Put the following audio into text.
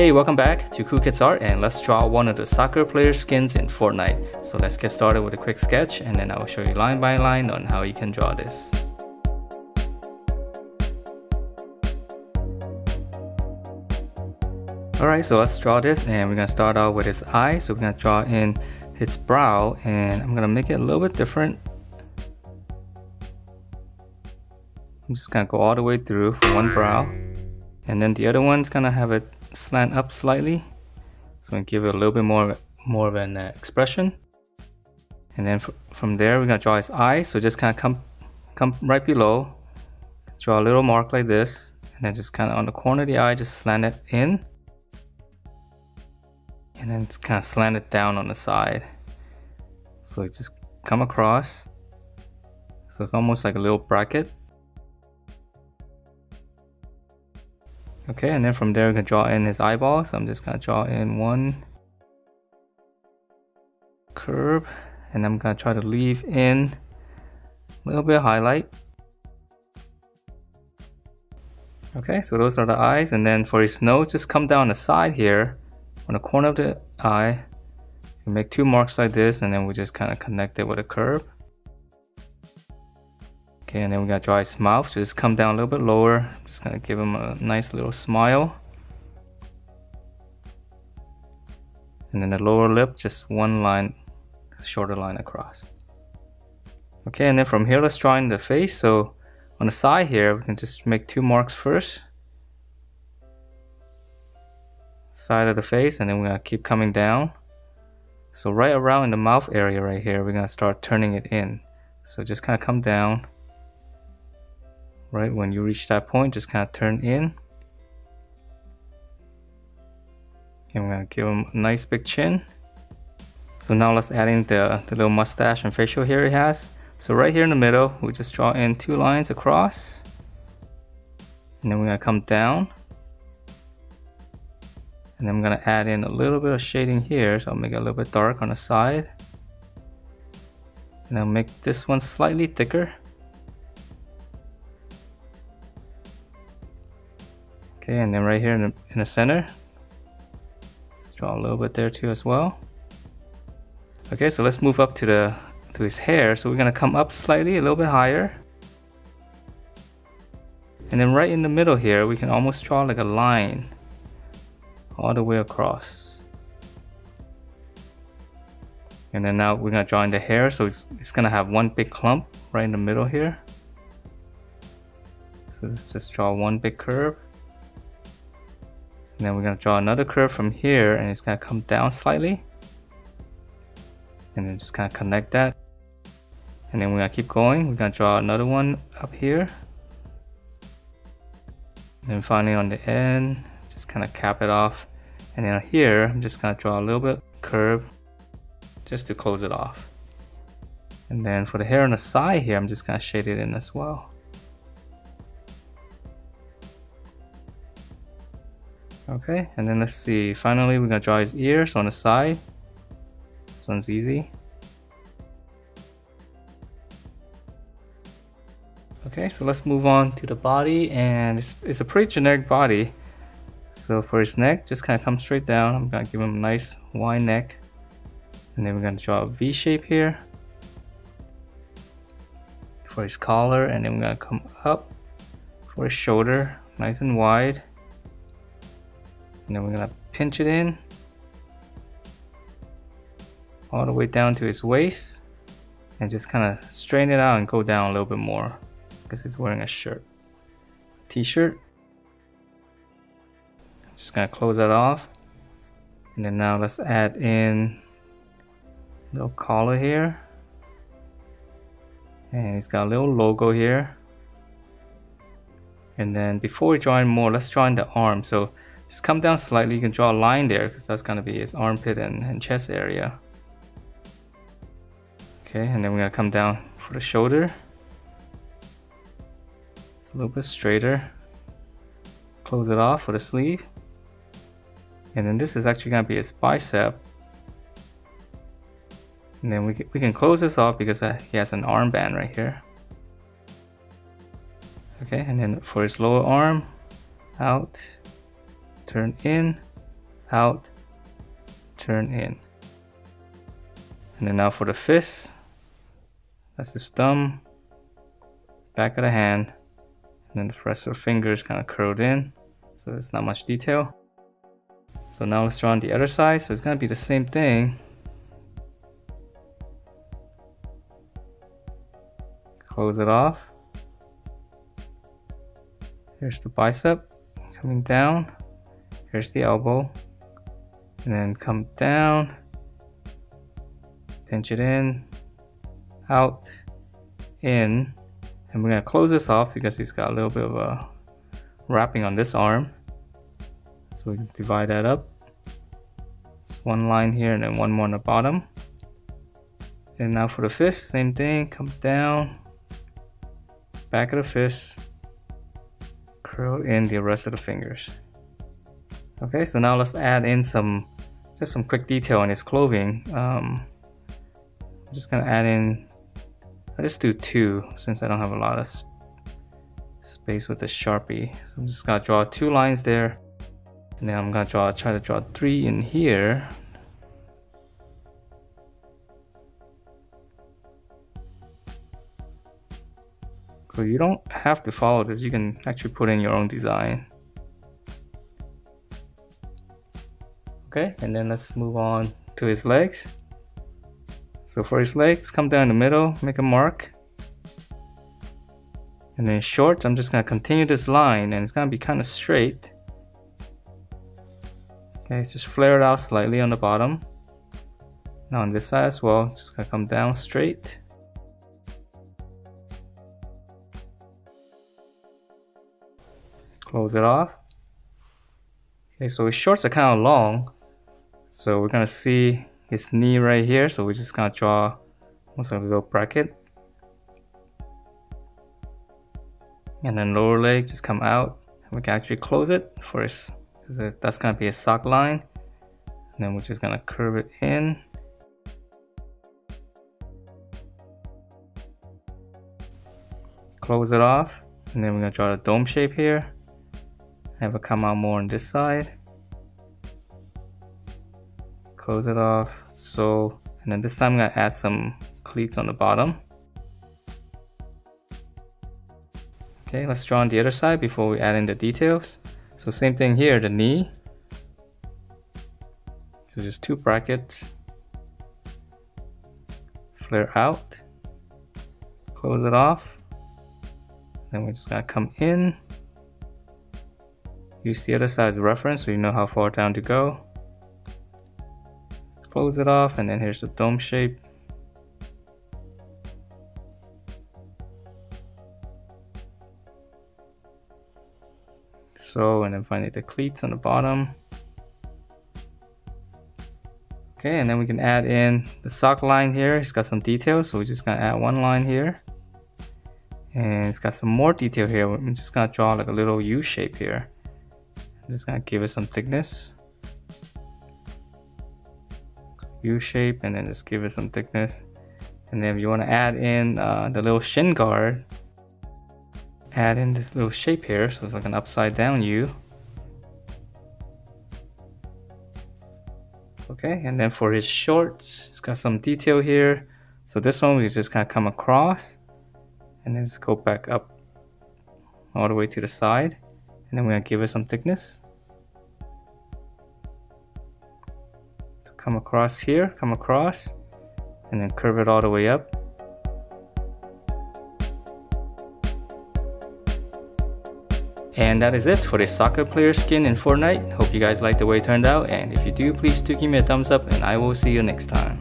Hey, welcome back to Cool Kids Art, and let's draw one of the soccer player skins in Fortnite. So let's get started with a quick sketch, and then I will show you line by line on how you can draw this. Alright, so let's draw this, and we're going to start out with his eye. So we're going to draw in his brow, and I'm going to make it a little bit different. I'm just going to go all the way through for one brow, and then the other one's going to have it slant up slightly, so we give it a little bit more of an expression. And then from there we're gonna draw his eye. So just kind of come right below, draw a little mark like this, and then just kind of on the corner of the eye, just slant it in, and then it's kind of slant it down on the side. So it just come across, so it's almost like a little bracket. Okay, and then from there we can draw in his eyeball. So I'm just gonna draw in one curve, and I'm gonna try to leave in a little bit of highlight. Okay, so those are the eyes, and then for his nose, just come down the side here on the corner of the eye. You make two marks like this, and then we just kind of connect it with a curve. Okay, and then we gotta draw his mouth, so just come down a little bit lower. I'm just gonna give him a nice little smile. And then the lower lip, just one line, shorter line across. Okay, and then from here, let's draw in the face. So on the side here, we can just make two marks first. Side of the face, and then we're gonna keep coming down. So right around in the mouth area right here, we're gonna start turning it in. So just kind of come down. Right when you reach that point, just kind of turn in. And we're gonna give him a nice big chin. So now let's add in the little mustache and facial hair he has. So right here in the middle, we just draw in two lines across. And then we're gonna come down. And then I'm gonna add in a little bit of shading here. So I'll make it a little bit dark on the side. And I'll make this one slightly thicker. Okay, and then right here in the center, let's draw a little bit there too as well. Okay, so let's move up to his hair. So we're gonna come up slightly, a little bit higher, and then right in the middle here, we can almost draw like a line all the way across. And then now we're gonna draw in the hair, so it's gonna have one big clump right in the middle here. So let's just draw one big curve. And then we're going to draw another curve from here, and it's going to come down slightly. And then just kind of connect that. And then we're going to keep going. We're going to draw another one up here. And then finally on the end, just kind of cap it off. And then here, I'm just going to draw a little bit curve just to close it off. And then for the hair on the side here, I'm just going to shade it in as well. Okay, and then let's see, finally we're gonna draw his ears on the side. This one's easy. Okay, so let's move on to the body, and it's a pretty generic body. So for his neck, just kind of come straight down. I'm gonna give him a nice wide neck, and then we're gonna draw a V shape here for his collar, and then we're gonna come up for his shoulder, nice and wide. And then we're gonna pinch it in all the way down to his waist, and just kind of straighten it out and go down a little bit more because he's wearing a shirt, t-shirt. Just gonna close that off, and then now let's add in a little collar here, and he's got a little logo here. And then before we draw in more, let's draw in the arm. So just come down slightly, you can draw a line there because that's going to be his armpit and chest area. Okay, and then we're going to come down for the shoulder. It's a little bit straighter. Close it off for the sleeve. And then this is actually going to be his bicep. And then we can close this off because he has an armband right here. Okay, and then for his lower arm, out, turn in, out, turn in. And then now for the fist, that's his thumb, back of the hand, and then the rest of the fingers kind of curled in, so there's not much detail. So now let's draw on the other side, so it's gonna be the same thing. Close it off. Here's the bicep coming down. Here's the elbow. And then come down. Pinch it in. Out. In. And we're going to close this off because he's got a little bit of a wrapping on this arm. So we can divide that up. It's one line here and then one more on the bottom. And now for the fist, same thing. Come down. Back of the fist. Curl in the rest of the fingers. Okay, so now let's add in just some quick detail on his clothing. I'm just gonna add in, I'll just do 2 since I don't have a lot of space with the Sharpie. So I'm just gonna draw 2 lines there, and then I'm gonna try to draw 3 in here. So you don't have to follow this, you can actually put in your own design. Okay, and then let's move on to his legs. So for his legs, come down the middle, make a mark. And then shorts, I'm just gonna continue this line and it's gonna be kind of straight. Okay, it's just flared out slightly on the bottom. Now on this side as well, just gonna come down straight. Close it off. Okay, so his shorts are kind of long, so we're gonna see his knee right here, so we're just gonna draw almost a little bracket. And then lower leg just come out. We can actually close it for his, because that's gonna be a sock line. And then we're just gonna curve it in. Close it off, and then we're gonna draw a dome shape here. Have it come out more on this side. Close it off. So, and then this time I'm gonna add some cleats on the bottom. Okay, let's draw on the other side before we add in the details. So same thing here, the knee. So just 2 brackets. Flare out. Close it off. Then we're just gonna come in. Use the other side as a reference so you know how far down to go. Close it off, and then here's the dome shape. So, and then finally the cleats on the bottom. Okay, and then we can add in the sock line here. It's got some detail, so we're just gonna add 1 line here. And it's got some more detail here. We're just gonna draw like a little U shape here. I'm just gonna give it some thickness. U shape, and then just give it some thickness. And then if you want to add in the little shin guard, add in this little shape here, so it's like an upside down U. Okay, and then for his shorts, it's got some detail here. So this one we just kind of come across and then just go back up all the way to the side, and then we're gonna give it some thickness. So come across here, come across, and then curve it all the way up. And that is it for this soccer player skin in Fortnite. Hope you guys liked the way it turned out, and if you do, please do give me a thumbs up, and I will see you next time.